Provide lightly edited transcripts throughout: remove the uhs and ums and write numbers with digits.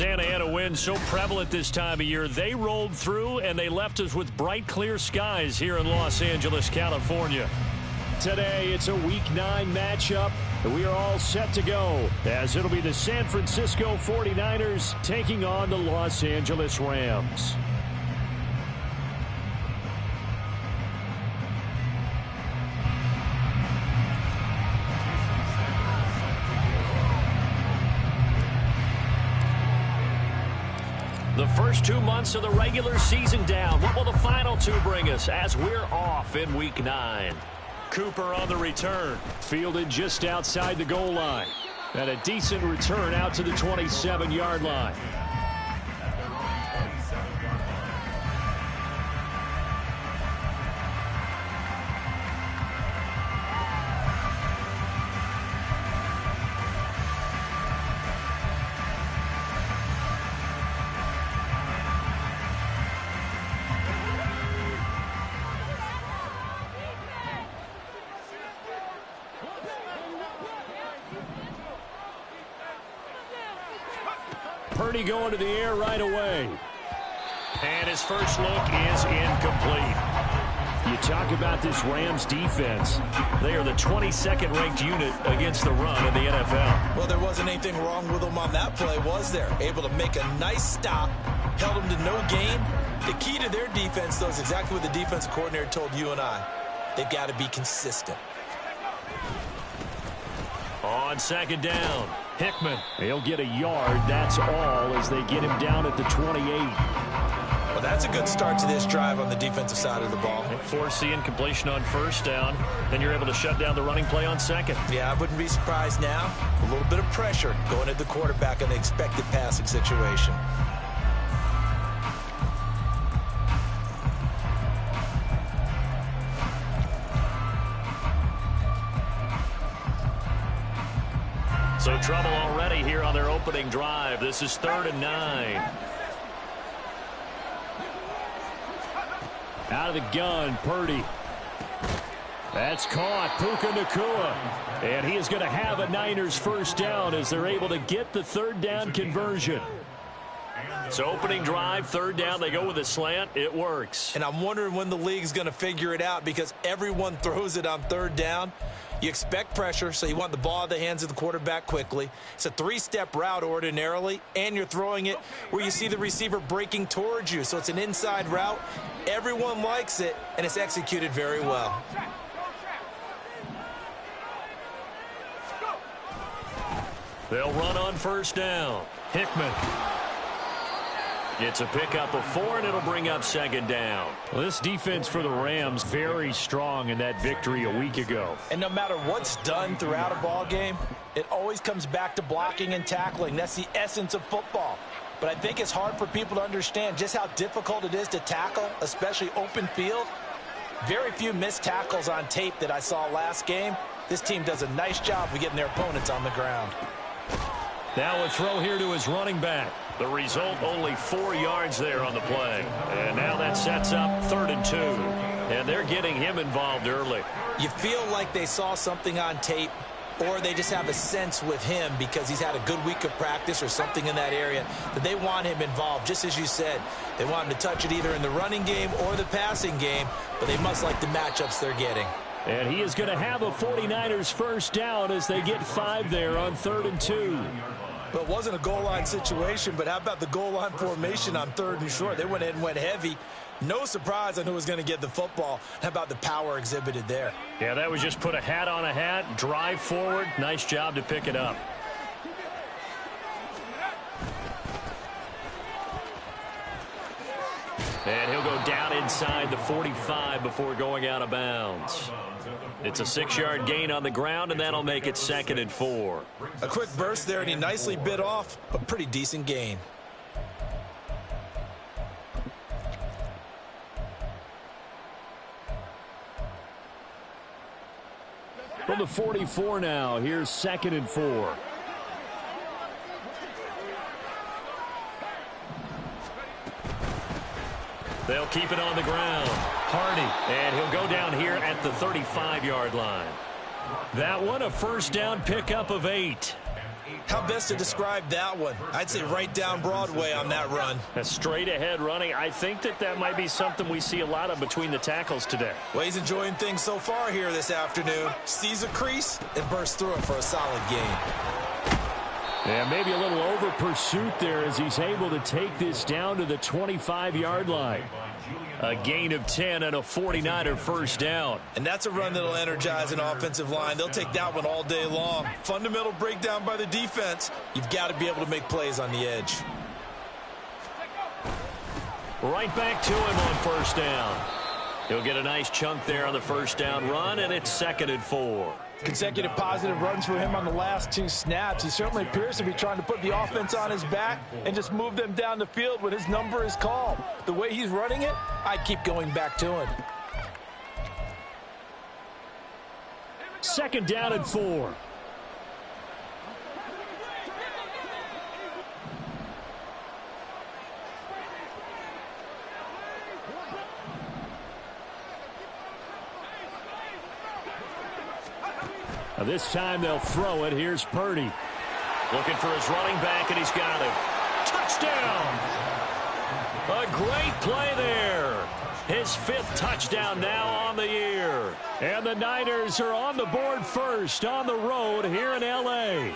Santa Ana wind so prevalent this time of year. They rolled through, and they left us with bright, clear skies here in Los Angeles, California. Today, it's a Week 9 matchup. We are all set to go, as it'll be the San Francisco 49ers taking on the Los Angeles Rams. The first 2 months of the regular season down. What will the final 2 bring us as we're off in Week 9? Cooper on the return. Fielded just outside the goal line. And a decent return out to the 27-yard line. Purdy going to the air right away. And his first look is incomplete. You talk about this Rams defense. They are the 22nd ranked unit against the run in the NFL. Well, there wasn't anything wrong with them on that play, was there? Able to make a nice stop, held them to no gain. The key to their defense, though, is exactly what the defense coordinator told you and I. They've got to be consistent. On second down, Hickman. He'll get a yard, that's all, as they get him down at the 28. Well, that's a good start to this drive on the defensive side of the ball. Force the incompletion on first down, then you're able to shut down the running play on second. Yeah, I wouldn't be surprised now. A little bit of pressure going at the quarterback in the expected passing situation. So trouble already here on their opening drive. This is 3rd and 9. Out of the gun, Purdy. That's caught. Puka Nacua. And he is going to have a Niners first down as they're able to get the 3rd down conversion. So opening drive, 3rd down, they go with a slant. It works. And I'm wondering when the league's going to figure it out because everyone throws it on 3rd down. You expect pressure, so you want the ball in the hands of the quarterback quickly. It's a 3-step route ordinarily, and you're throwing it where you see the receiver breaking towards you. So it's an inside route. Everyone likes it, and it's executed very well. They'll run on first down. Hickman. It's a pickup of 4, and it'll bring up 2nd down. Well, this defense for the Rams, very strong in that victory a week ago. And no matter what's done throughout a ball game, it always comes back to blocking and tackling. That's the essence of football. But I think it's hard for people to understand just how difficult it is to tackle, especially open field. Very few missed tackles on tape that I saw last game. This team does a nice job of getting their opponents on the ground. Now a throw here to his running back. The result, only 4 yards there on the play. And now that sets up 3rd and 2. And they're getting him involved early. You feel like they saw something on tape, or they just have a sense with him because he's had a good week of practice or something in that area that they want him involved. Just as you said, they want him to touch it either in the running game or the passing game, but they must like the matchups they're getting. And he is going to have a 49ers first down as they get 5 there on 3rd and 2. Well, it wasn't a goal line situation, but how about the goal line formation on 3rd and short? They went in and went heavy. No surprise on who was going to get the football. How about the power exhibited there? Yeah, that was just put a hat on a hat, drive forward. Nice job to pick it up. And he'll go down inside the 45 before going out of bounds. It's a 6-yard gain on the ground, and that'll make it 2nd and 4. A quick burst there, and he nicely bit off a pretty decent gain. From the 44 now, here's 2nd and 4. They'll keep it on the ground. Hardy, and he'll go down here at the 35-yard line. That one, a first down pickup of 8. How best to describe that one? I'd say right down Broadway on that run. A straight ahead running. I think that might be something we see a lot of between the tackles today. Well, he's enjoying things so far here this afternoon. Sees a crease and bursts through it for a solid gain. Yeah, maybe a little over pursuit there as he's able to take this down to the 25-yard line. A gain of 10 and a 49er first down. And that's a run that'll energize an offensive line. They'll take that one all day long. Fundamental breakdown by the defense. You've got to be able to make plays on the edge. Right back to him on first down. He'll get a nice chunk there on the first down run, and it's 2nd and 4. Consecutive positive runs for him on the last 2 snaps. He certainly appears to be trying to put the offense on his back and just move them down the field when his number is called. The way he's running it, I'd keep going back to him. 2nd down and 4. This time they'll throw it. Here's Purdy. Looking for his running back, and he's got him. Touchdown! A great play there. His 5th touchdown now on the year. And the Niners are on the board first on the road here in L.A.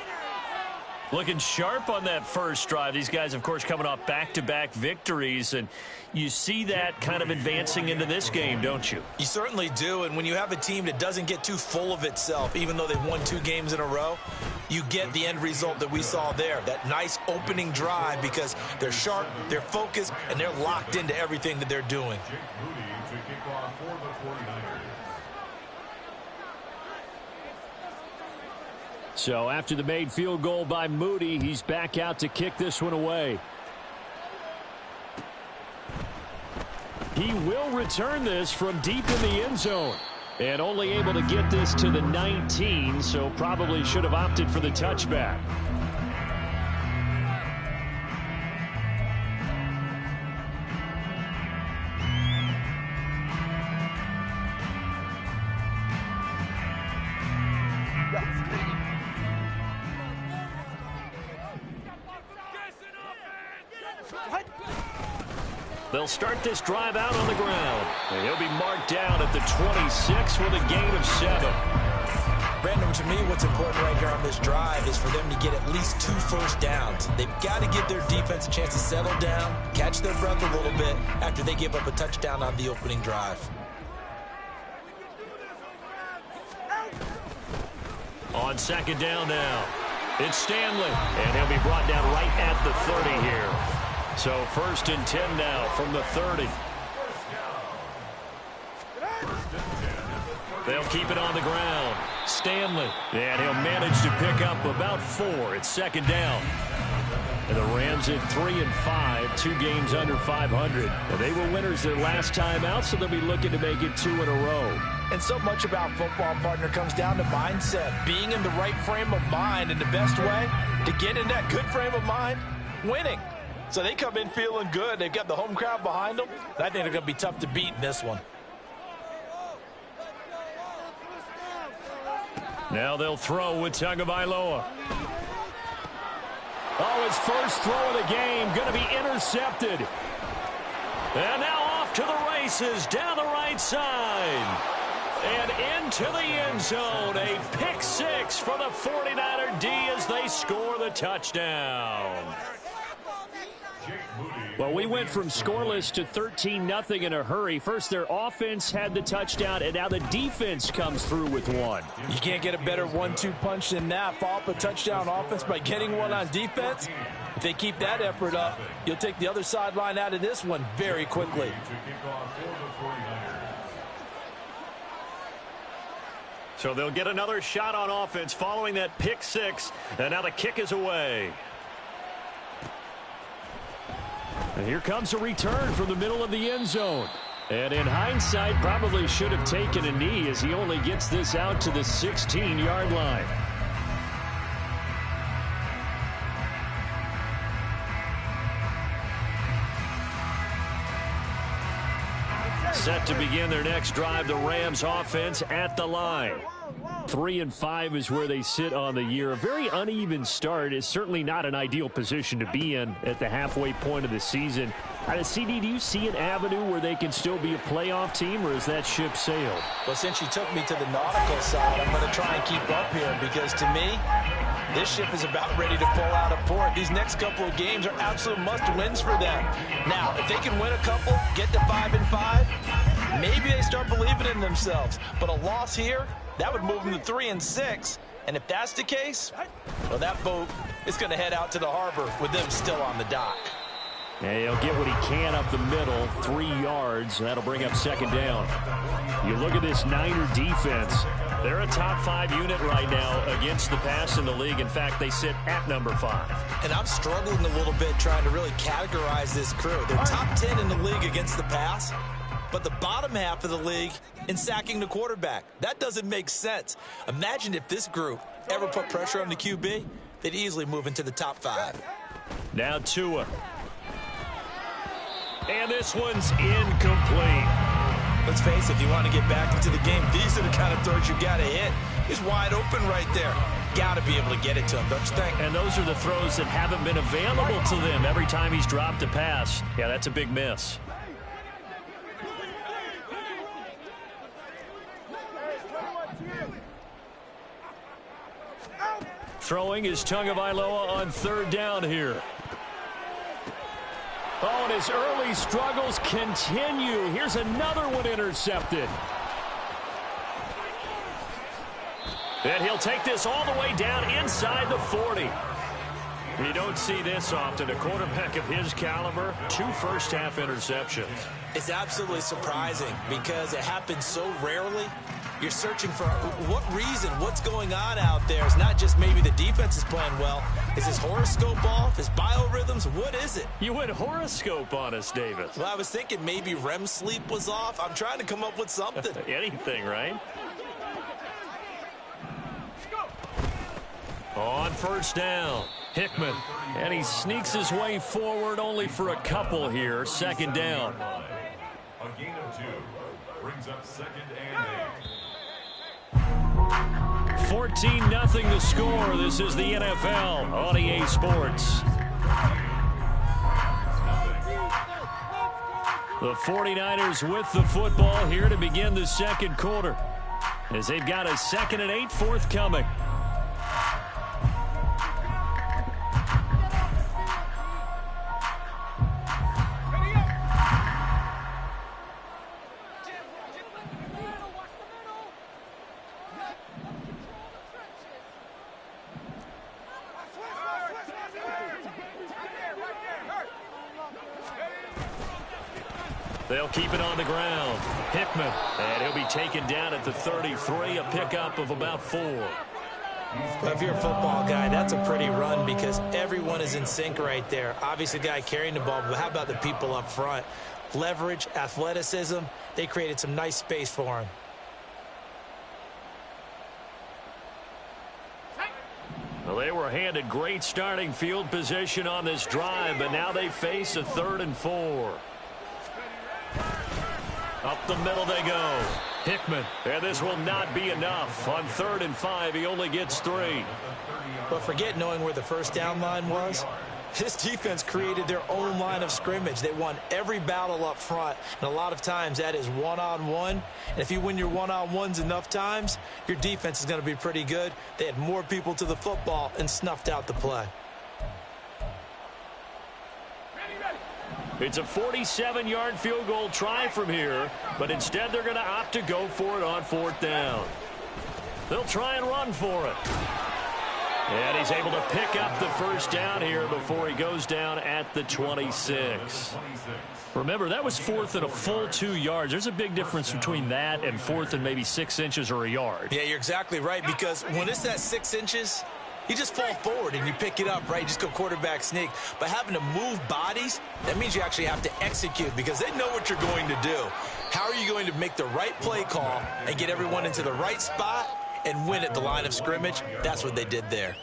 Looking sharp on that first drive. These guys, of course, coming off back-to-back victories, and you see that kind of advancing into this game, don't you? You certainly do, and when you have a team that doesn't get too full of itself, even though they've won 2 games in a row, you get the end result that we saw there, that nice opening drive, because they're sharp, they're focused, and they're locked into everything that they're doing. So after the made field goal by Moody, he's back out to kick this one away. He will return this from deep in the end zone. And only able to get this to the 19, so probably should have opted for the touchback. They'll start this drive out on the ground. And he'll be marked down at the 26 with a gain of 7. Brandon, to me, what's important right here on this drive is for them to get at least 2 first downs. They've got to give their defense a chance to settle down, catch their breath a little bit after they give up a touchdown on the opening drive. On 2nd down now, it's Stanley. And he'll be brought down right at the 30 here. So 1st and 10 now from the 30. They'll keep it on the ground. Stanley. And he'll manage to pick up about 4. It's 2nd down. And the Rams at 3-5, 2 games under 500. And they were winners their last time out, so they'll be looking to make it 2 in a row. And so much about football, partner, comes down to mindset. Being in the right frame of mind, and the best way to get in that good frame of mind, winning. So they come in feeling good. They've got the home crowd behind them. I think they're going to be tough to beat in this one. Now they'll throw with Tagovailoa. Oh, his first throw of the game going to be intercepted. And now off to the races down the right side. And into the end zone. A pick 6 for the 49er D as they score the touchdown. Well, we went from scoreless to 13-0 in a hurry. First, their offense had the touchdown, and now the defense comes through with one. You can't get a better 1-2 punch than that. Follow up a touchdown offense by getting one on defense. If they keep that effort up, you'll take the other sideline out of this one very quickly. So they'll get another shot on offense following that pick 6, and now the kick is away. And here comes a return from the middle of the end zone. And in hindsight, probably should have taken a knee as he only gets this out to the 16-yard line. Set to begin their next drive, the Rams offense at the line. 3-5 is where they sit on the year. A very uneven start is certainly not an ideal position to be in at the halfway point of the season. CD, do you see an avenue where they can still be a playoff team, or is that ship sailed? Well, since you took me to the nautical side, I'm going to try and keep up here because to me, this ship is about ready to pull out of port. These next couple of games are absolute must-wins for them. Now, if they can win a couple, get to 5-5, maybe they start believing in themselves. But a loss here, that would move them to 3-6. And if that's the case, well, that boat is going to head out to the harbor with them still on the dock. And he'll get what he can up the middle, 3 yards. That'll bring up second down. You look at this Niner defense. They're a top 5 unit right now against the pass in the league. In fact, they sit at number 5. And I'm struggling a little bit trying to really categorize this crew. They're top 10 in the league against the pass, but the bottom half of the league in sacking the quarterback. That doesn't make sense. Imagine if this group ever put pressure on the QB, they'd easily move into the top 5. Now Tua. And this one's incomplete. Let's face it, if you want to get back into the game, these are the kind of throws you got to hit. He's wide open right there. Got to be able to get it to him, don't you think? And those are the throws that haven't been available to them every time he's dropped a pass. Yeah, that's a big miss. Throwing is Tagovailoa on third down here. Oh, and his early struggles continue. Here's another one intercepted. And he'll take this all the way down inside the 40. You don't see this often. A quarterback of his caliber, 2 first-half interceptions. It's absolutely surprising because it happens so rarely. You're searching for what reason, what's going on out there. It's not just maybe the defense is playing well. Is his horoscope off? His biorhythms? What is it? You went horoscope on us, Davis. Well, I was thinking maybe REM sleep was off. I'm trying to come up with something. Anything, right? On first down, Hickman. And he sneaks his way forward only for a couple here. Second down. A gain of 2 brings up second and 14-0 the score. This is the NFL on EA Sports. The 49ers with the football here to begin the second quarter, as they've got a 2nd and 8 forthcoming. They'll keep it on the ground. Hickman, and he'll be taken down at the 33, a pickup of about 4. Well, if you're a football guy, that's a pretty run because everyone is in sync right there. Obviously, the guy carrying the ball, but how about the people up front? Leverage, athleticism, they created some nice space for him. Well, they were handed great starting field position on this drive, but now they face a 3rd and 4. Up the middle they go. Hickman. And this will not be enough. On 3rd and 5, he only gets 3. But forget knowing where the first down line was. This defense created their own line of scrimmage. They won every battle up front. And a lot of times that is one-on-one. And if you win your one-on-ones enough times, your defense is going to be pretty good. They had more people to the football and snuffed out the play. It's a 47-yard field goal try from here, but instead they're going to opt to go for it on 4th down. They'll try and run for it. And he's able to pick up the first down here before he goes down at the 26. Remember, that was 4th and a full 2 yards. There's a big difference between that and 4th and maybe 6 inches or a yard. Yeah, you're exactly right, because when it's that 6 inches, you just fall forward and you pick it up, right? You just go quarterback sneak. But having to move bodies, that means you actually have to execute because they know what you're going to do. How are you going to make the right play call and get everyone into the right spot and win at the line of scrimmage. That's what they did there.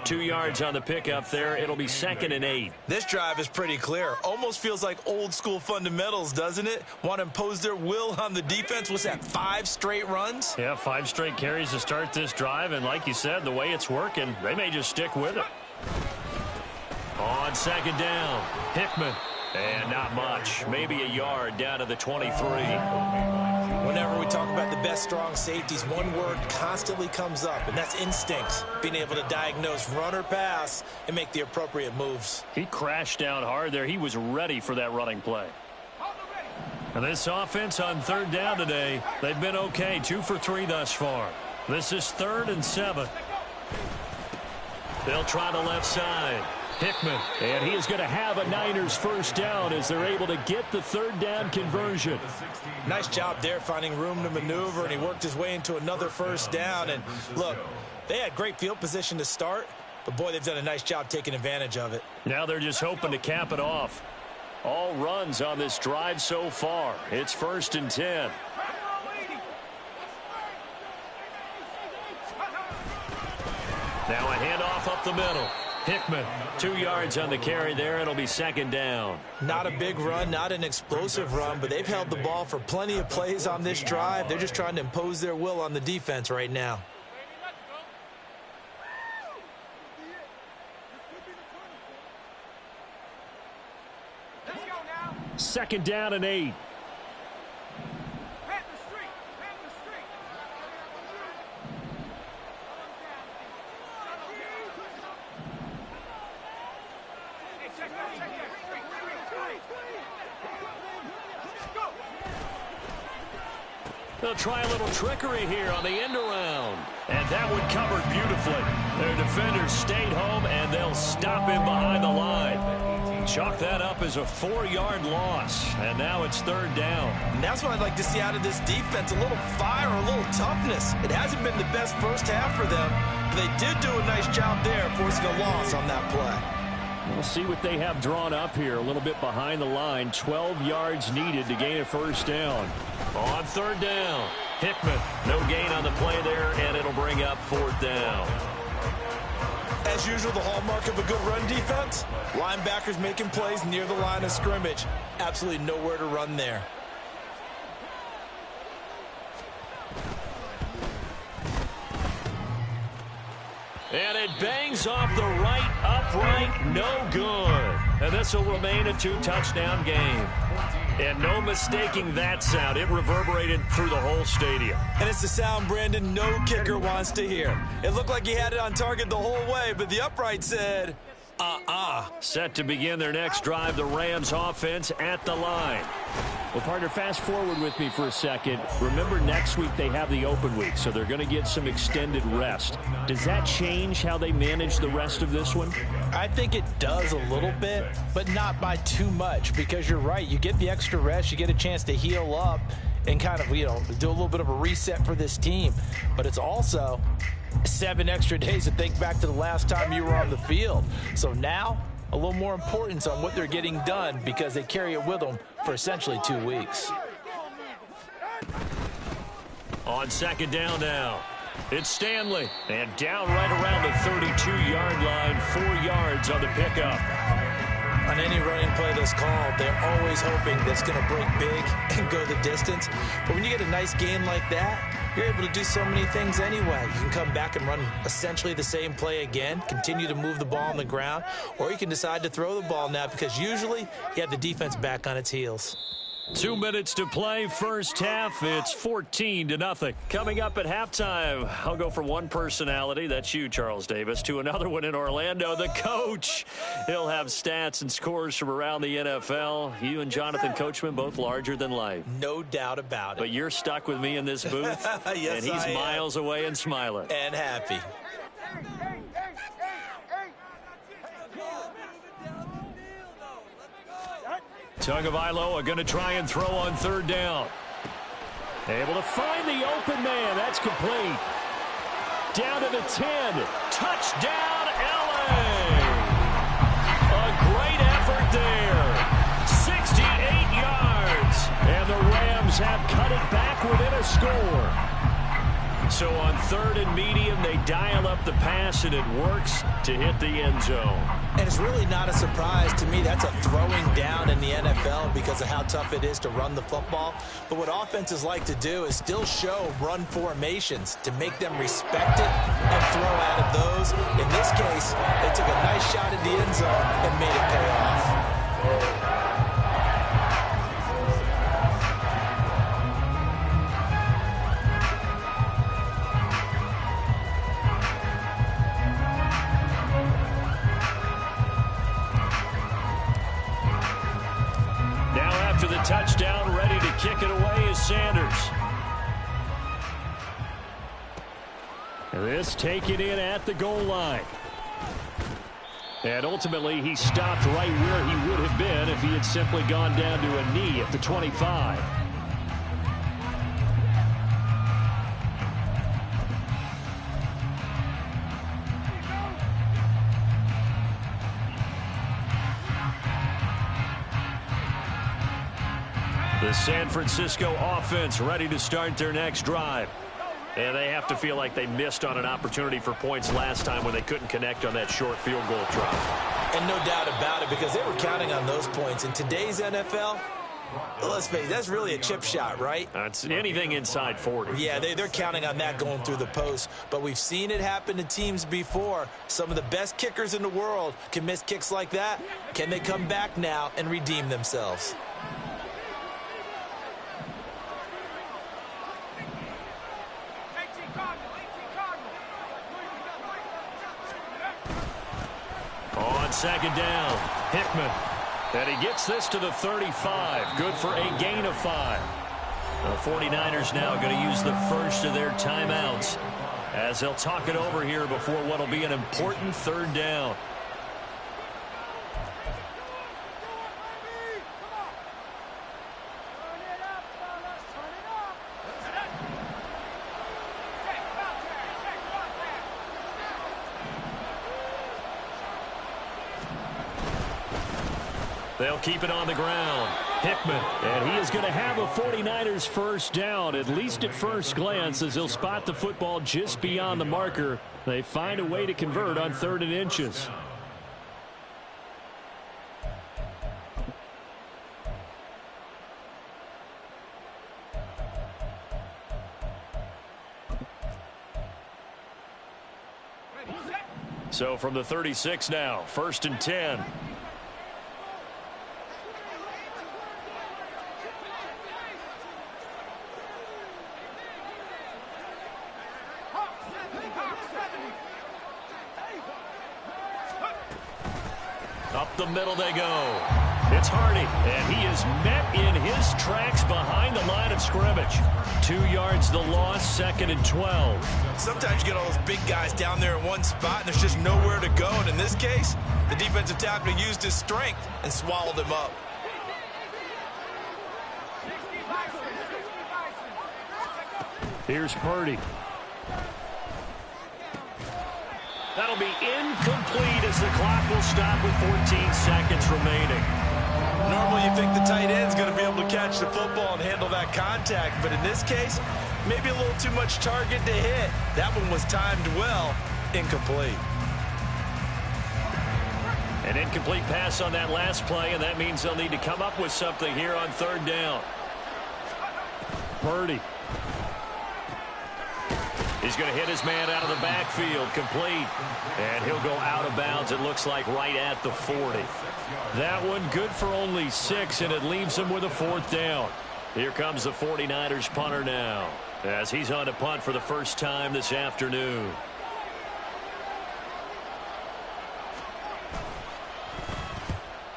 2 yards on the pickup there. It'll be 2nd and 8. This drive is pretty clear. Almost feels like old school fundamentals, doesn't it? Want to impose their will on the defense. What's that, 5 straight runs? Yeah, 5 straight carries to start this drive. And like you said, the way it's working, they may just stick with it. On 2nd down, Hickman. And not much. Maybe a yard down to the 23. Whenever we talk about the best strong safeties, one word constantly comes up, and that's instincts. Being able to diagnose run or pass and make the appropriate moves. He crashed down hard there. He was ready for that running play. And this offense on 3rd down today, they've been okay. 2 for 3 thus far. This is 3rd and 7. They'll try the left side. Hickman, and he is going to have a Niners first down as they're able to get the 3rd down conversion. Nice job there finding room to maneuver, and he worked his way into another first down. And look, they had great field position to start, but boy, they've done a nice job taking advantage of it. Now they're just hoping to cap it off. All runs on this drive so far. It's 1st and 10. Now a handoff up the middle. Hickman, 2 yards on the carry there. It'll be 2nd down. Not a big run, not an explosive run, but they've held the ball for plenty of plays on this drive. They're just trying to impose their will on the defense right now. Second down and 8. They'll try a little trickery here on the end around. And that one covered beautifully. Their defenders stayed home, and they'll stop him behind the line. Chalk that up as a 4-yard loss. And now it's 3rd down. And that's what I'd like to see out of this defense. A little fire, a little toughness. It hasn't been the best first half for them, but they did do a nice job there, forcing a loss on that play. We'll see what they have drawn up here. A little bit behind the line. 12 yards needed to gain a first down. On 3rd down, Hickman. No gain on the play there, and it'll bring up 4th down. As usual, the hallmark of a good run defense, linebackers making plays near the line of scrimmage. Absolutely nowhere to run there. And it bangs off the right upright, no good. And this will remain a 2-touchdown game. And no mistaking that sound. It reverberated through the whole stadium. And it's the sound Brandon no kicker wants to hear. It looked like he had it on target the whole way, but the upright said, Set to begin their next drive, the Rams offense at the line. Well, partner, fast forward with me for a second. Remember, next week they have the open week, so they're going to get some extended rest. Does that change how they manage the rest of this one? I think it does a little bit, but not by too much, because you're right. You get the extra rest, you get a chance to heal up and kind of, do a little bit of a reset for this team. But it's also 7 extra days to think back to the last time you were on the field. So now, a little more importance on what they're getting done because they carry it with them for essentially 2 weeks. On 2nd down now, it's Stanley. And down right around the 32-yard line, 4 yards on the pickup. On any running play that's called, they're always hoping that's going to break big and go the distance. But when you get a nice gain like that, you're able to do so many things anyway. You can come back and run essentially the same play again, continue to move the ball on the ground, or you can decide to throw the ball now because usually you have the defense back on its heels. 2 minutes to play, first half. It's 14-0. Coming up at halftime, I'll go from one personality, that's you, Charles Davis, to another one in Orlando, the coach. He'll have stats and scores from around the NFL. You and Jonathan Coachman, both larger than life. No doubt about it. But you're stuck with me in this booth, yes, and he's miles away and smiling. And happy. Tagovailoa going to try and throw on 3rd down. Able to find the open man. That's complete. Down to the 10. Touchdown, LA. A great effort there. 68 yards. And the Rams have cut it back within a score. So on 3rd and medium, they dial up the pass, and it works to hit the end zone. And it's really not a surprise to me. That's a throwing down in the NFL because of how tough it is to run the football. But what offenses like to do is still show run formations to make them respect it and throw out of those. In this case, they took a nice shot at the end zone and made it pay off. Touchdown, ready to kick it away is Sanders. This taken in at the goal line. And ultimately, he stopped right where he would have been if he had simply gone down to a knee at the 25. The San Francisco offense ready to start their next drive. And they have to feel like they missed on an opportunity for points last time when they couldn't connect on that short field goal drop. And no doubt about it, because they were counting on those points. In today's NFL, let's face it, that's really a chip shot, right? It's anything inside 40. Yeah, they're counting on that going through the post. But we've seen it happen to teams before. Some of the best kickers in the world can miss kicks like that. Can they come back now and redeem themselves? On 2nd down, Hickman. And he gets this to the 35. Good for a gain of 5. The 49ers now going to use the first of their timeouts as they'll talk it over here before what will be an important 3rd down. They'll keep it on the ground. Hickman, and he is going to have a 49ers first down, at least at first glance, as he'll spot the football just beyond the marker. They find a way to convert on 3rd and inches. So from the 36 now, 1st and 10. Up the middle they go. It's Hardy, and he is met in his tracks behind the line of scrimmage. 2 yards the loss, 2nd and 12. Sometimes you get all those big guys down there in one spot, and there's just nowhere to go. And in this case, the defensive tackle used his strength and swallowed him up. Here's Purdy. That'll be incomplete as the clock will stop with 14 seconds remaining. Normally you think the tight end's going to be able to catch the football and handle that contact, but in this case, maybe a little too much target to hit. That one was timed well, incomplete. An incomplete pass on that last play, and that means they'll need to come up with something here on 3rd down. Purdy. He's going to hit his man out of the backfield, complete. And he'll go out of bounds, it looks like, right at the 40. That one good for only 6, and it leaves him with a 4th down. Here comes the 49ers punter now, as he's on to punt for the first time this afternoon.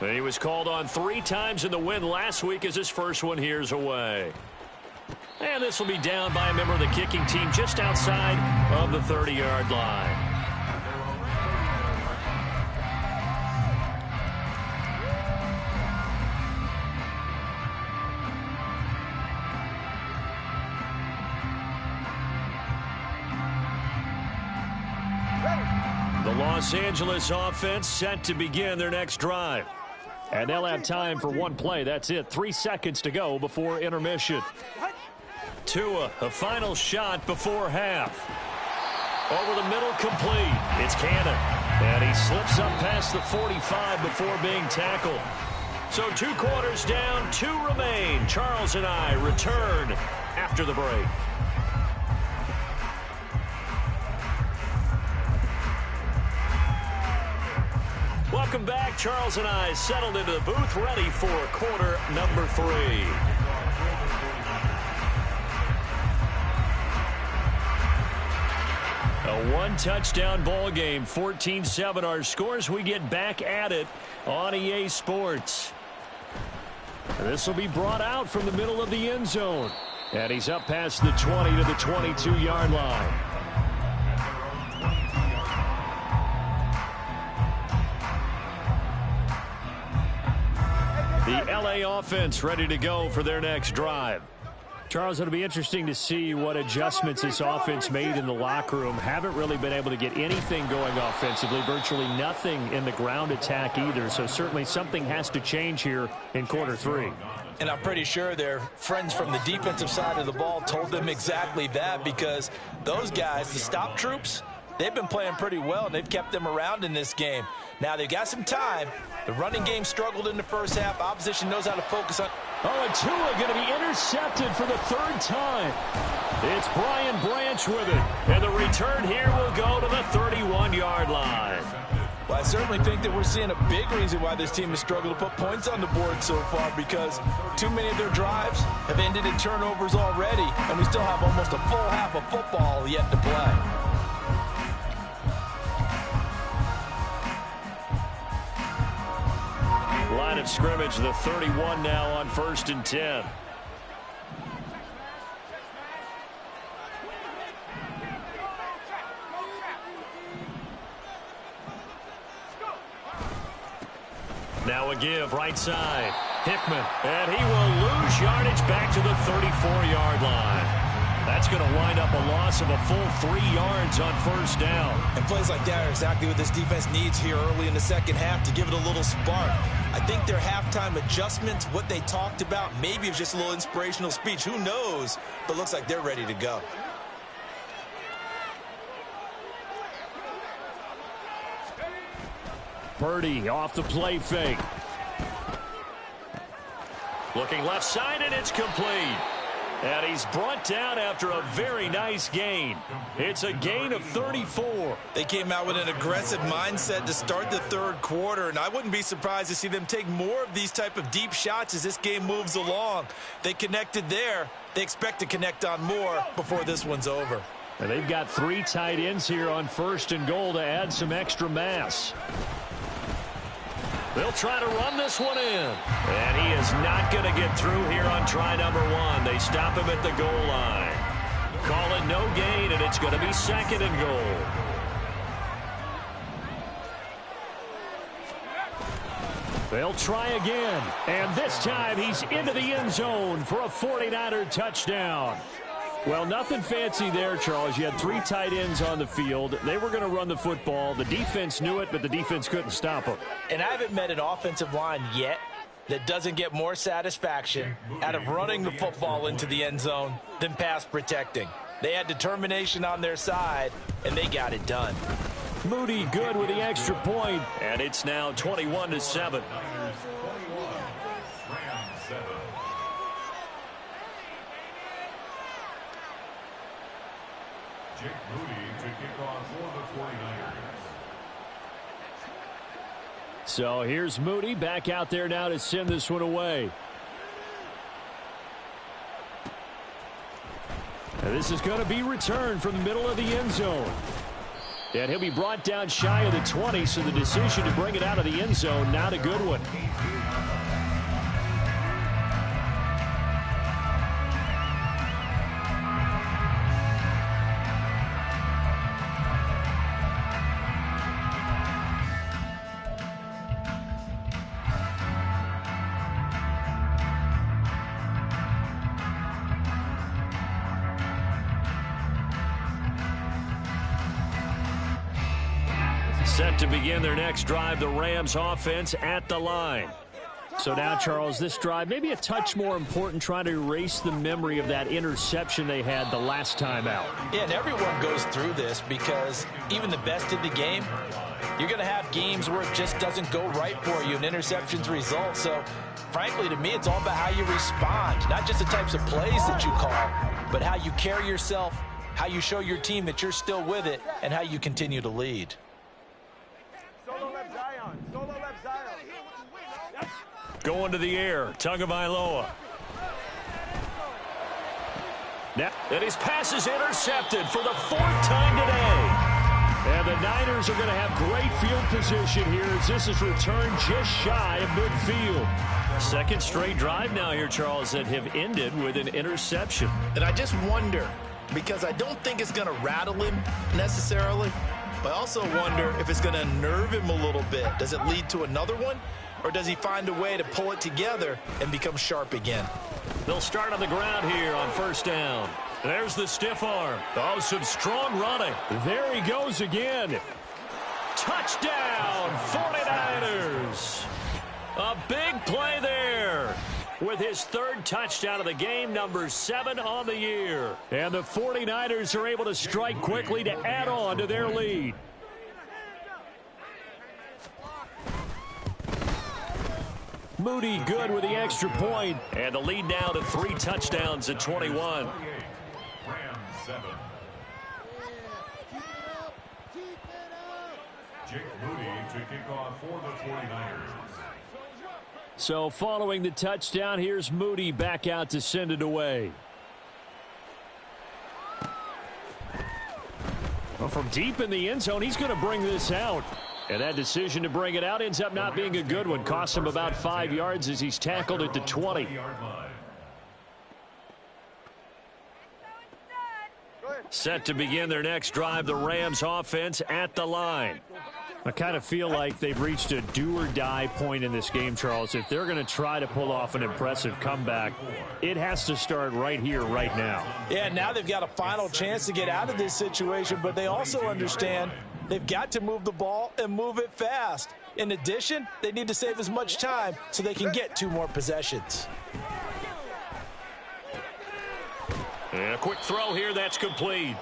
He was called on 3 times in the win last week as his first one here's away. And this will be down by a member of the kicking team just outside of the 30-yard line. The Los Angeles offense set to begin their next drive. And they'll have time for one play. That's it. 3 seconds to go before intermission. Tua, a final shot before half. Over the middle, complete. It's Cannon. And he slips up past the 45 before being tackled. So 2 quarters down, 2 remain. Charles and I return after the break. Welcome back. Charles and I settled into the booth, ready for quarter number 3. A 1-touchdown ball game, 14-7 our scores. We get back at it on EA Sports. This will be brought out from the middle of the end zone. And he's up past the 20 to the 22-yard line. The LA offense ready to go for their next drive. Charles, it'll be interesting to see what adjustments this offense made in the locker room. Haven't really been able to get anything going offensively, virtually nothing in the ground attack either. So certainly something has to change here in quarter 3. And I'm pretty sure their friends from the defensive side of the ball told them exactly that, because those guys, the stop troops, they've been playing pretty well, and they've kept them around in this game. Now, they've got some time. The running game struggled in the first half. Opposition knows how to focus on. Oh, and Tua going to be intercepted for the 3rd time. It's Brian Branch with it. And the return here will go to the 31-yard line. Well, I certainly think that we're seeing a big reason why this team has struggled to put points on the board so far, because too many of their drives have ended in turnovers already, and we still have almost a full half of football yet to play. Line of scrimmage, the 31 now on 1st and 10. Now a give, right side. Hickman, and he will lose yardage back to the 34-yard line. That's going to wind up a loss of a full 3 yards on 1st down. And plays like that are exactly what this defense needs here early in the second half to give it a little spark. I think their halftime adjustments, what they talked about, maybe it was just a little inspirational speech. Who knows? But looks like they're ready to go. Purdy off the play fake. Looking left side, and it's complete. And he's brought down after a very nice gain. It's a gain of 34. They came out with an aggressive mindset to start the 3rd quarter, and I wouldn't be surprised to see them take more of these type of deep shots as this game moves along. They connected there. They expect to connect on more before this one's over. And they've got 3 tight ends here on 1st and goal to add some extra mass. They'll try to run this one in. And he is not going to get through here on try number 1. They stop him at the goal line. Call it no gain, and it's going to be 2nd and goal. They'll try again. And this time he's into the end zone for a 49er touchdown. Well, nothing fancy there, Charles. You had 3 tight ends on the field. They were going to run the football. The defense knew it, but the defense couldn't stop them. And I haven't met an offensive line yet that doesn't get more satisfaction out of running the football into the end zone than pass protecting. They had determination on their side, and they got it done. Moody good with the extra point, and it's now 21-7. Jake Moody to kick off for the 49ers. So here's Moody back out there now to send this one away. And this is going to be returned from the middle of the end zone. And he'll be brought down shy of the 20, so the decision to bring it out of the end zone, not a good one. Set to begin their next drive, the Rams offense at the line. So now, Charles, this drive maybe a touch more important, trying to erase the memory of that interception they had the last time out. Yeah, and everyone goes through this because even the best in the game, you're going to have games where it just doesn't go right for you and interceptions result. So, frankly, to me, it's all about how you respond, not just the types of plays that you call, but how you carry yourself, how you show your team that you're still with it, and how you continue to lead. Solo left Zion. Solo left Zion. Going to the air, Tagovailoa. Now, and his pass is intercepted for the fourth time today. And the Niners are going to have great field position here as this is returned just shy of midfield. Second straight drive now here, Charles, that have ended with an interception. And I just wonder, because I don't think it's going to rattle him necessarily, but I also wonder if it's going to nerve him a little bit. Does it lead to another one? Or does he find a way to pull it together and become sharp again? They'll start on the ground here on first down. There's the stiff arm. Oh, some strong running. There he goes again. Touchdown, 49ers. A big play there with his third touchdown of the game, number 7 on the year. And the 49ers are able to strike quickly to add on to their lead. Moody good with the extra point. And the lead now to 3 touchdowns at 21. Rams 7. Jake Moody to kick off for the 49ers. So following the touchdown, here's Moody back out to send it away. Well, from deep in the end zone, he's going to bring this out. And that decision to bring it out ends up not being a good one. Cost him about 5 yards as he's tackled at the 20. Set to begin their next drive, the Rams offense at the line. I kind of feel like they've reached a do-or-die point in this game, Charles. If they're going to try to pull off an impressive comeback, it has to start right here, right now. Yeah, now they've got a final chance to get out of this situation, but they also understand they've got to move the ball and move it fast. In addition, they need to save as much time so they can get 2 more possessions. And a quick throw here, that's complete.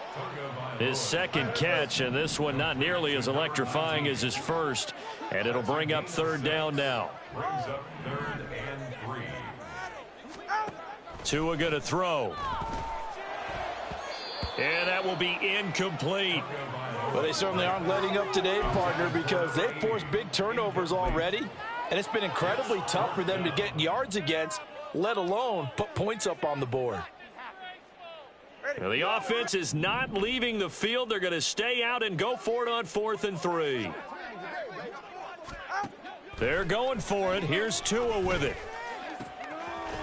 His second catch, and this one not nearly as electrifying as his first. And it'll bring up third down now. Brings up 3rd and 3. Tua going to throw. And that will be incomplete. Well, they certainly aren't letting up today, partner, because they've forced big turnovers already, and it's been incredibly tough for them to get yards against, let alone put points up on the board. Now, the offense is not leaving the field. They're going to stay out and go for it on 4th and 3. They're going for it. Here's Tua with it.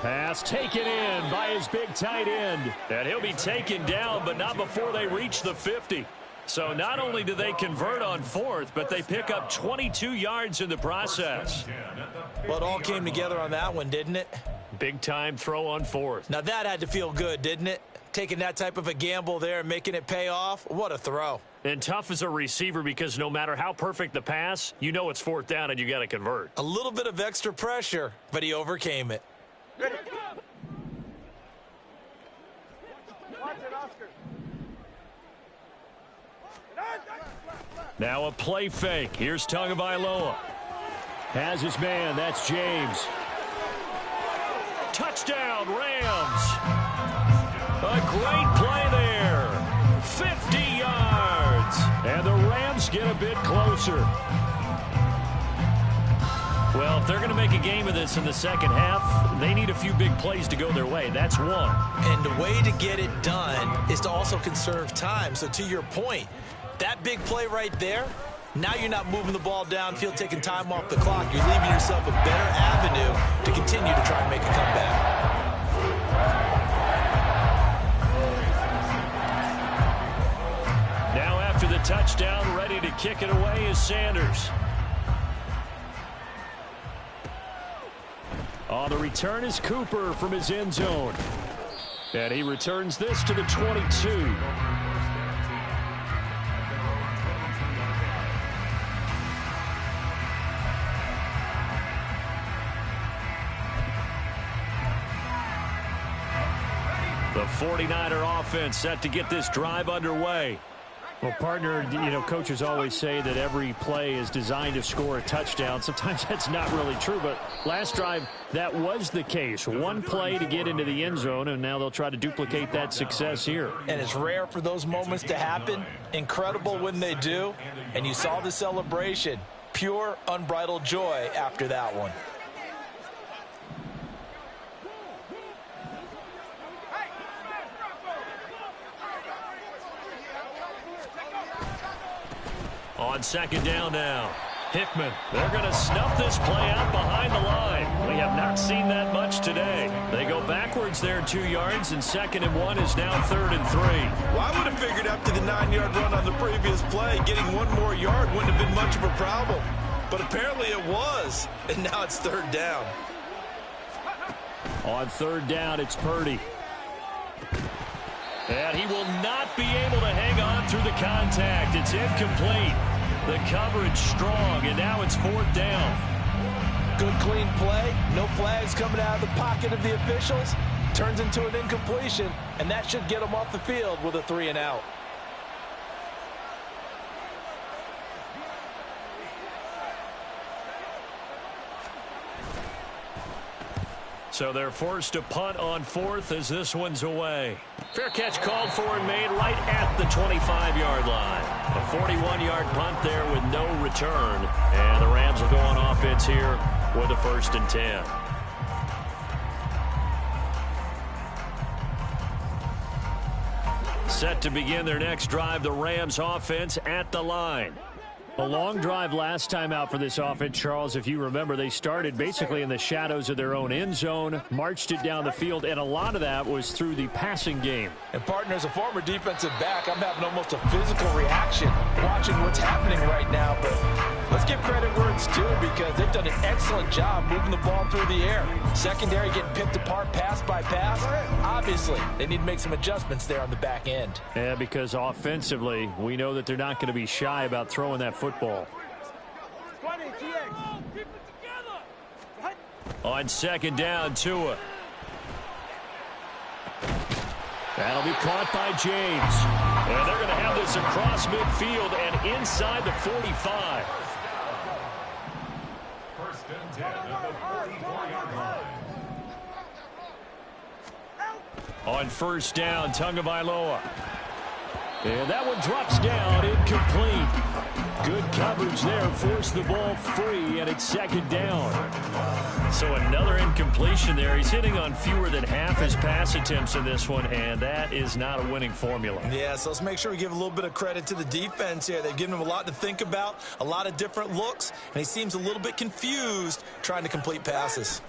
Pass taken in by his big tight end. And he'll be taken down, but not before they reach the 50. So not only do they convert on 4th, but they pick up 22 yards in the process. Well, it all came together on that one, didn't it? Big time throw on 4th. Now that had to feel good, didn't it? Taking that type of a gamble there and making it pay off. What a throw. And tough as a receiver because no matter how perfect the pass, you know it's 4th down and you got to convert. A little bit of extra pressure, but he overcame it. Now a play fake. Here's Tagovailoa. Has his man. That's James. Touchdown, Rams. A great play there. 50 yards. And the Rams get a bit closer. Well, if they're going to make a game of this in the second half, they need a few big plays to go their way. That's one. And the way to get it done is to also conserve time. So to your point, that big play right there, now you're not moving the ball downfield, taking time off the clock. You're leaving yourself a better avenue to continue to try and make a comeback. Now after the touchdown, ready to kick it away is Sanders. On the return is Cooper from his end zone. And he returns this to the 22. The 49er offense set to get this drive underway. Well, partner, coaches always say that every play is designed to score a touchdown. Sometimes that's not really true, but last drive, that was the case. One play to get into the end zone, and now they'll try to duplicate that success here. And it's rare for those moments to happen. Incredible when they do. And you saw the celebration. Pure, unbridled joy after that one. On second down now, Hickman. They're going to snuff this play out behind the line. We have not seen that much today. They go backwards there 2 yards, and 2nd and 1 is now 3rd and 3. Well, I would have figured after the 9-yard run on the previous play, getting 1 more yard wouldn't have been much of a problem. But apparently it was, and now it's 3rd down. On 3rd down, it's Purdy. And he will not be able to hang on through the contact. It's incomplete. The coverage strong, and now it's 4th down. Good, clean play. No flags coming out of the pocket of the officials. Turns into an incompletion, and that should get them off the field with a 3 and out. So they're forced to punt on 4th as this one's away. Fair catch called for and made right at the 25-yard line. A 41-yard punt there with no return. And the Rams will go on offense here with a 1st and 10. Set to begin their next drive, the Rams offense at the line. A long drive last time out for this offense, Charles. If you remember, they started basically in the shadows of their own end zone, marched it down the field, and a lot of that was through the passing game. And, partner, as a former defensive back, I'm having almost a physical reaction watching what's happening right now. But let's give credit where it's due because they've done an excellent job moving the ball through the air. Secondary getting picked apart pass by pass. Obviously, they need to make some adjustments there on the back end. Yeah, because offensively, we know that they're not going to be shy about throwing that football. On 2nd down, Tua. That'll be caught by James. And they're going to have this across midfield and inside the 45. 1st and 10 at the 44-yard line. On 1st down, Tagovailoa. And that one drops down, incomplete. Good coverage there, forced the ball free, and it's 2nd down. So another incompletion there. He's hitting on fewer than half his pass attempts in this one, and that is not a winning formula. Yeah, so let's make sure we give a little bit of credit to the defense here. They've given him a lot to think about, a lot of different looks, and he seems a little bit confused trying to complete passes.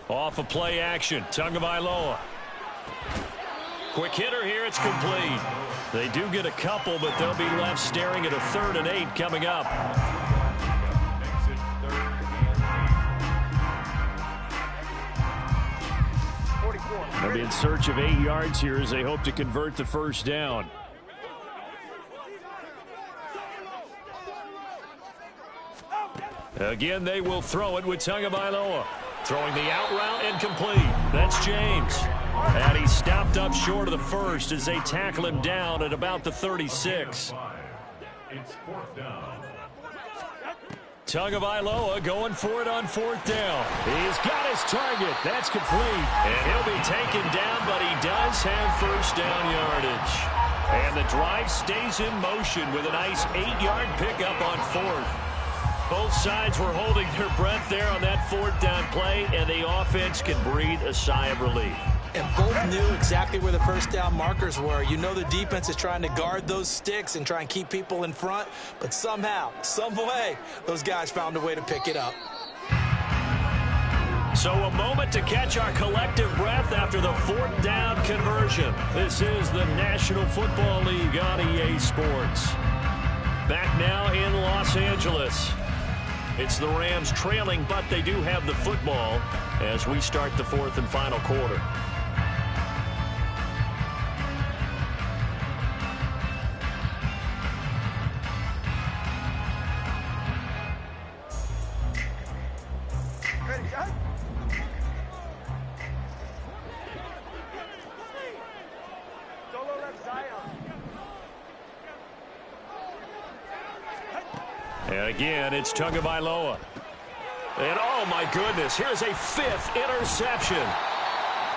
Off of play action, Tagovailoa. Quick hitter here, it's complete. They do get a couple, but they'll be left staring at a 3rd and 8 coming up. They'll be in search of 8 yards here as they hope to convert the 1st down. Again, they will throw it with Tagovailoa. Throwing the out route and complete. That's James. And he's stopped up short of the 1st as they tackle him down at about the 36. It's 4th down. Tagovailoa going for it on 4th down. He's got his target. That's complete. And he'll be taken down, but he does have 1st down yardage. And the drive stays in motion with a nice 8-yard pickup on 4th. Both sides were holding their breath there on that 4th down play, and the offense can breathe a sigh of relief. And both knew exactly where the 1st down markers were. You know the defense is trying to guard those sticks and try and keep people in front, but somehow, some way, those guys found a way to pick it up. So a moment to catch our collective breath after the 4th down conversion. This is the National Football League on EA Sports. Back now in Los Angeles. It's the Rams trailing, but they do have the football as we start the 4th and final quarter. And again, it's Tagovailoa. And oh my goodness, here's a 5th interception.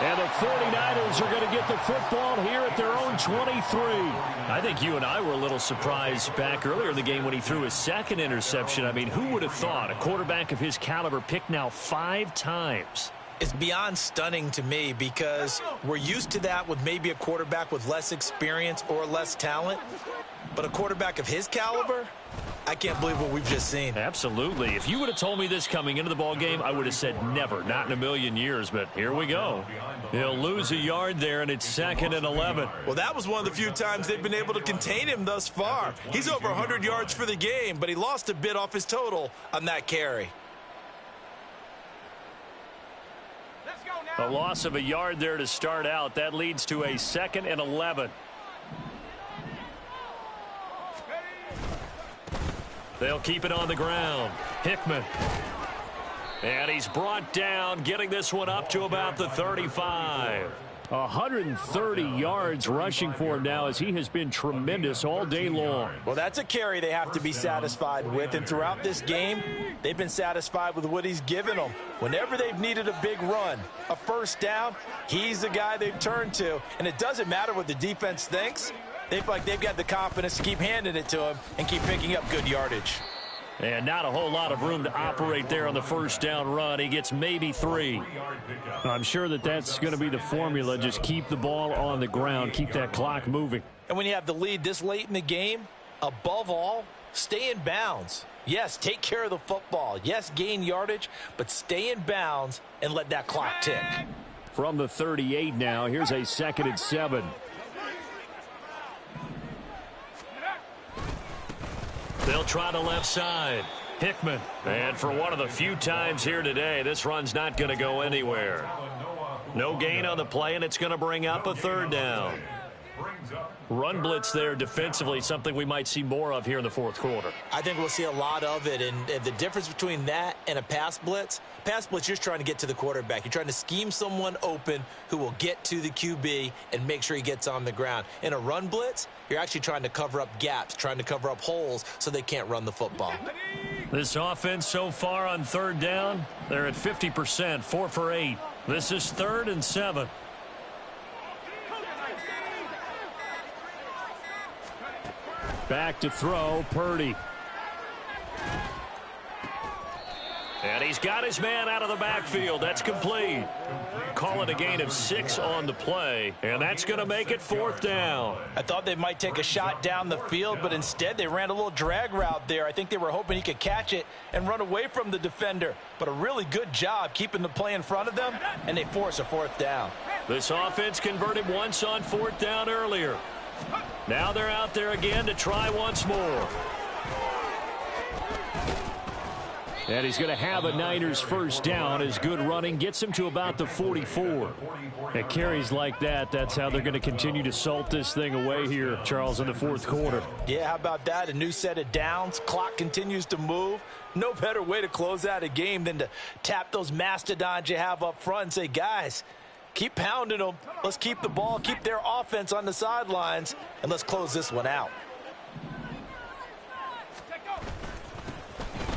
And the 49ers are going to get the football here at their own 23. I think you and I were a little surprised back earlier in the game when he threw his 2nd interception. I mean, who would have thought a quarterback of his caliber picked now 5 times? It's beyond stunning to me because we're used to that with maybe a quarterback with less experience or less talent. But a quarterback of his caliber, I can't believe what we've just seen. Absolutely. If you would have told me this coming into the ball game, I would have said never, not in a million years. But here we go. He'll lose a yard there, and it's 2nd and 11. Well, that was one of the few times they've been able to contain him thus far. He's over 100 yards for the game, but he lost a bit off his total on that carry. A loss of a yard there to start out. That leads to a 2nd and 11. They'll keep it on the ground. Hickman. And he's brought down, getting this one up to about the 35. 130 yards rushing for him now as he has been tremendous all day long. Well, that's a carry they have to be satisfied with. And throughout this game, they've been satisfied with what he's given them. Whenever they've needed a big run, a first down, he's the guy they've turned to. And it doesn't matter what the defense thinks. They feel like they've got the confidence to keep handing it to him and keep picking up good yardage. And not a whole lot of room to operate there on the first down run. He gets maybe 3. I'm sure that's going to be the formula. Just keep the ball on the ground. Keep that clock moving. And when you have the lead this late in the game, above all, stay in bounds. Yes, take care of the football. Yes, gain yardage, but stay in bounds and let that clock tick. From the 38 now, here's a 2nd and 7. They'll try the left side. Hickman. And for one of the few times here today, this run's not going to go anywhere. No gain on the play, and it's going to bring up a 3rd down. Run blitz there defensively, something we might see more of here in the 4th quarter. I think we'll see a lot of it, and the difference between that and a pass blitz, you're just trying to get to the quarterback. You're trying to scheme someone open who will get to the QB and make sure he gets on the ground. In a run blitz, you're actually trying to cover up gaps, trying to cover up holes so they can't run the football. This offense so far on 3rd down, they're at 50%, 4 for 8. This is 3rd and 7. Back to throw, Purdy. And he's got his man out of the backfield. That's complete. Call it a gain of 6 on the play, and that's going to make it 4th down. I thought they might take a shot down the field, but instead they ran a little drag route there. I think they were hoping he could catch it and run away from the defender, but a really good job keeping the play in front of them, and they force a 4th down. This offense converted once on 4th down earlier. Now they're out there again to try once more. And he's going to have a Niners first down as good running gets him to about the 44. At carries like that, that's how they're going to continue to salt this thing away here, Charles, in the 4th quarter. Yeah, how about that? A new set of downs. Clock continues to move. No better way to close out a game than to tap those mastodons you have up front and say, guys, keep pounding them. Let's keep the ball, keep their offense on the sidelines, and let's close this one out.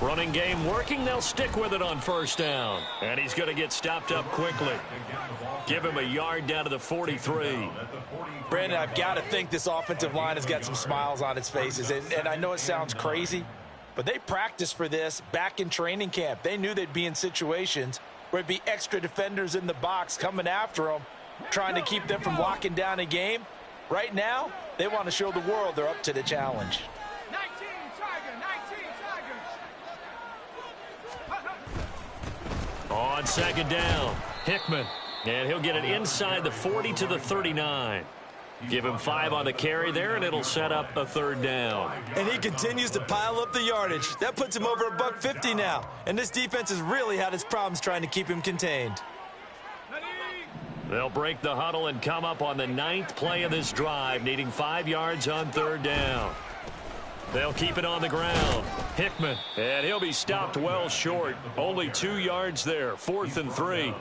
Running game working. They'll stick with it on first down. And he's going to get stopped up quickly. Give him a yard down to the 43. Brandon, I've got to think this offensive line has got some smiles on its faces. And I know it sounds crazy, but they practiced for this back in training camp. They knew they'd be in situations where it'd be extra defenders in the box coming after them, trying to keep them from locking down a game. Right now, they want to show the world they're up to the challenge. On second down, Hickman. And he'll get it inside the 40 to the 39. Give him 5 on the carry there, and it'll set up a 3rd down. And he continues to pile up the yardage. That puts him over $150 now. And this defense has really had its problems trying to keep him contained. They'll break the huddle and come up on the 9th play of this drive, needing 5 yards on 3rd down. They'll keep it on the ground. Hickman, and he'll be stopped well short. Only 2 yards there, 4th and 3.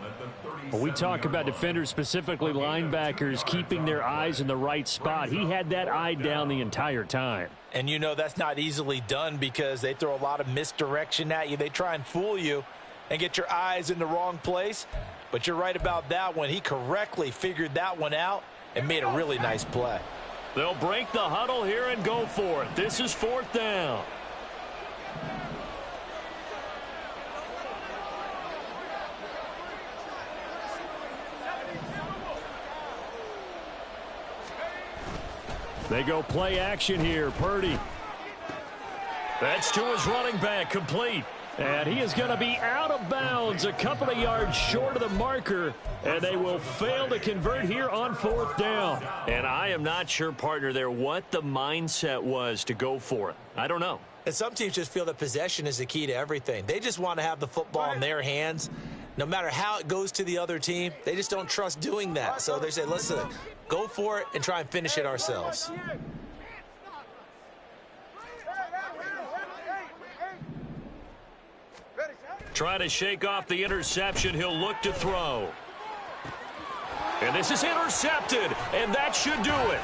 When we talk about defenders, specifically linebackers, keeping their eyes in the right spot, he had that eye down the entire time. And you know that's not easily done because they throw a lot of misdirection at you. They try and fool you and get your eyes in the wrong place. But you're right about that one. He correctly figured that one out and made a really nice play. They'll break the huddle here and go for it. This is 4th down. They go play action here. Purdy. That's to his running back, complete. And he is going to be out of bounds a couple of yards short of the marker. And they will fail to convert here on 4th down. And I am not sure, partner, there what the mindset was to go for it. I don't know. And some teams just feel that possession is the key to everything. They just want to have the football in their hands. No matter how it goes to the other team, they just don't trust doing that. So they say, listen, go for it and try and finish it ourselves. Trying to shake off the interception. He'll look to throw. And this is intercepted, and that should do it.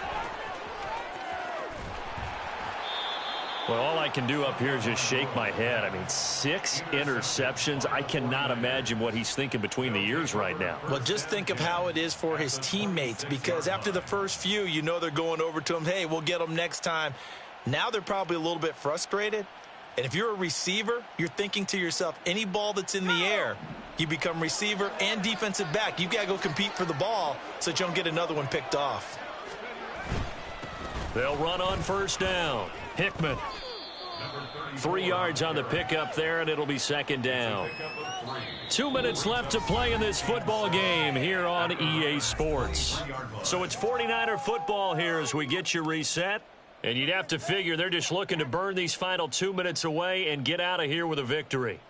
Well, all I can do up here is just shake my head. I mean, 6 interceptions. I cannot imagine what he's thinking between the ears right now. Well, just think of how it is for his teammates, because after the first few, you know they're going over to him, hey, we'll get them next time. Now they're probably a little bit frustrated. And if you're a receiver, you're thinking to yourself, any ball that's in the air, you become receiver and defensive back. You've got to go compete for the ball so that you don't get another one picked off. They'll run on 1st down. Hickman. 3 yards on the pickup there, and it'll be 2nd down. 2 minutes left to play in this football game here on EA Sports. So it's 49er football here as we get you reset. And you'd have to figure they're just looking to burn these final 2 minutes away and get out of here with a victory.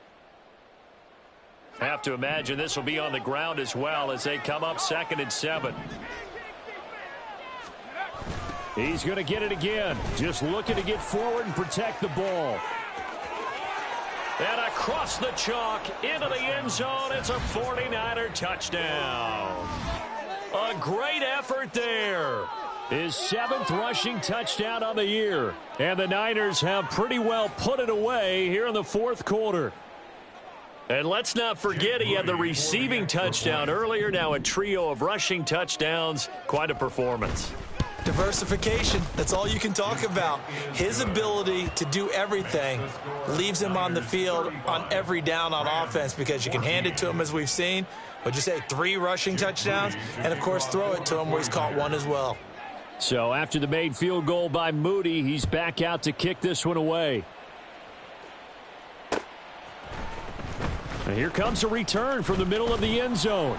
Have to imagine this will be on the ground as well as they come up 2nd and 7. He's going to get it again. Just looking to get forward and protect the ball. And across the chalk into the end zone. It's a 49er touchdown. A great effort there. His 7th rushing touchdown on the year. And the Niners have pretty well put it away here in the 4th quarter. And let's not forget he had the receiving touchdown earlier. Now a trio of rushing touchdowns. Quite a performance. Diversification, that's all you can talk about. His ability to do everything leaves him on the field on every down on offense because you can hand it to him as we've seen. Would you say 3 rushing touchdowns? And, of course, throw it to him where he's caught 1 as well. So after the made field goal by Moody, he's back out to kick this one away. And here comes a return from the middle of the end zone.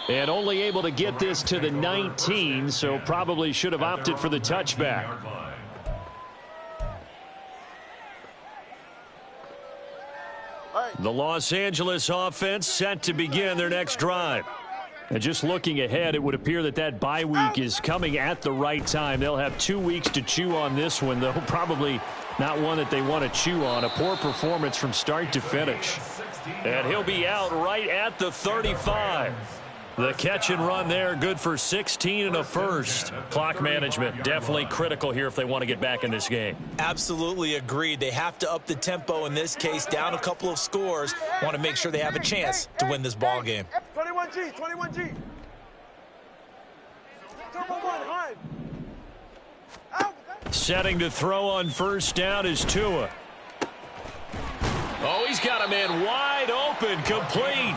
And only able to get this to the 19, so probably should have opted for the touchback. The Los Angeles offense set to begin their next drive. And just looking ahead, it would appear that that bye week is coming at the right time. They'll have 2 weeks to chew on this one, though probably not one that they want to chew on. A poor performance from start to finish. And he'll be out right at the 35. The catch and run there, good for 16 and a first. Clock management definitely critical here if they want to get back in this game. Absolutely agreed. They have to up the tempo in this case, down a couple of scores. Want to make sure they have a chance to win this ball game. 21G, 21G. Setting to throw on 1st down is Tua. Oh, he's got a man wide open, complete.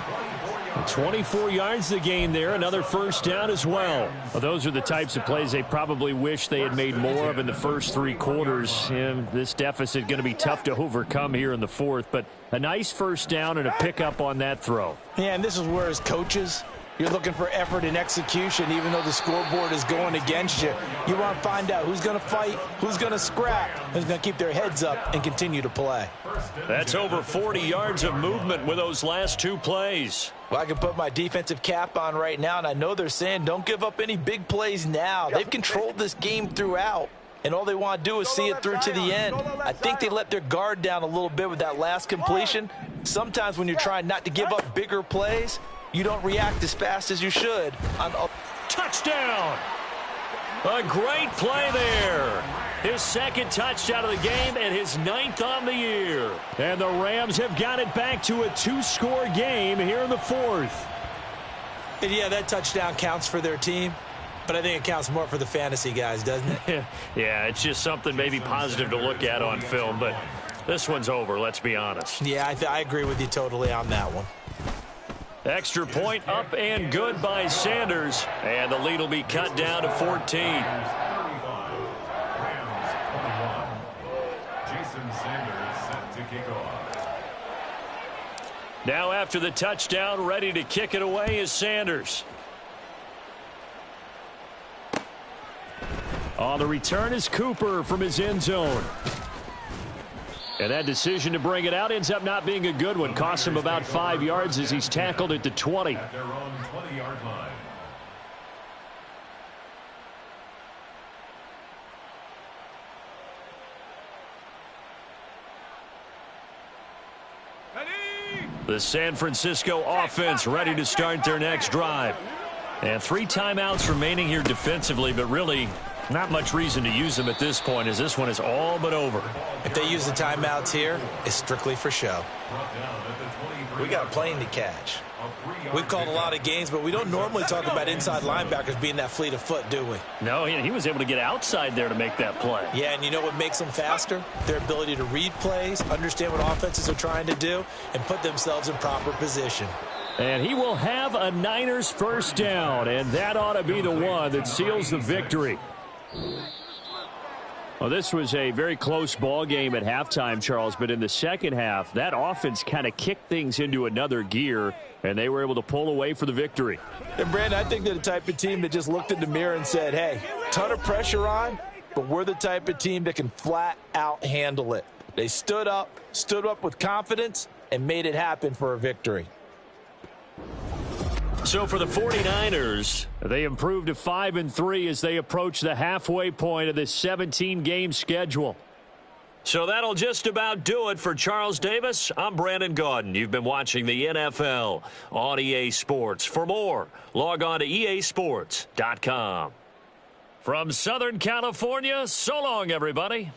24 yards the gain there, another 1st down as well. Those are the types of plays they probably wish they had made more of in the first 3 quarters. And this deficit going to be tough to overcome here in the 4th. But a nice 1st down and a pickup on that throw. Yeah, and this is where as coaches, you're looking for effort and execution, even though the scoreboard is going against you. You want to find out who's going to fight, who's going to scrap, who's going to keep their heads up and continue to play. That's over 40 yards of movement with those last 2 plays. Well, I can put my defensive cap on right now, and I know they're saying don't give up any big plays now. They've controlled this game throughout, and all they want to do is see it through to the end. I think they let their guard down a little bit with that last completion. Sometimes when you're trying not to give up bigger plays, you don't react as fast as you should. Touchdown! A great play there. His second touchdown of the game and his 9th on the year. And the Rams have got it back to a 2-score game here in the 4th. And yeah, that touchdown counts for their team, but I think it counts more for the fantasy guys, doesn't it? Yeah, it's just something maybe positive to look at on film, but this one's over, let's be honest. Yeah, I agree with you totally on that one. Extra point up and good by Sanders, and the lead will be cut down to 14. Now after the touchdown, ready to kick it away is Sanders. On the return is Cooper from his end zone. And that decision to bring it out ends up not being a good one. Cost him about 5 yards as he's tackled at the 20. At their own 20-yard line. The San Francisco offense ready to start their next drive. And 3 timeouts remaining here defensively, but really not much reason to use them at this point as this one is all but over. If they use the timeouts here, it's strictly for show. We got a plane to catch. We've called a lot of games, but we don't normally talk about inside linebackers being that fleet of foot, do we? No, he was able to get outside there to make that play. Yeah, and you know what makes them faster? Their ability to read plays, understand what offenses are trying to do, and put themselves in proper position. And he will have a Niners first down, and that ought to be the one that seals the victory. Well, this was a very close ball game at halftime, Charles, but in the second half, that offense kind of kicked things into another gear, and they were able to pull away for the victory. And, Brandon, I think they're the type of team that just looked in the mirror and said, hey, ton of pressure on, but we're the type of team that can flat out handle it. They stood up with confidence, and made it happen for a victory. So for the 49ers, they improved to 5-3 as they approach the halfway point of this 17-game schedule. So that'll just about do it for Charles Davis. I'm Brandon Gaudin. You've been watching the NFL on EA Sports. For more, log on to easports.com. From Southern California, so long, everybody.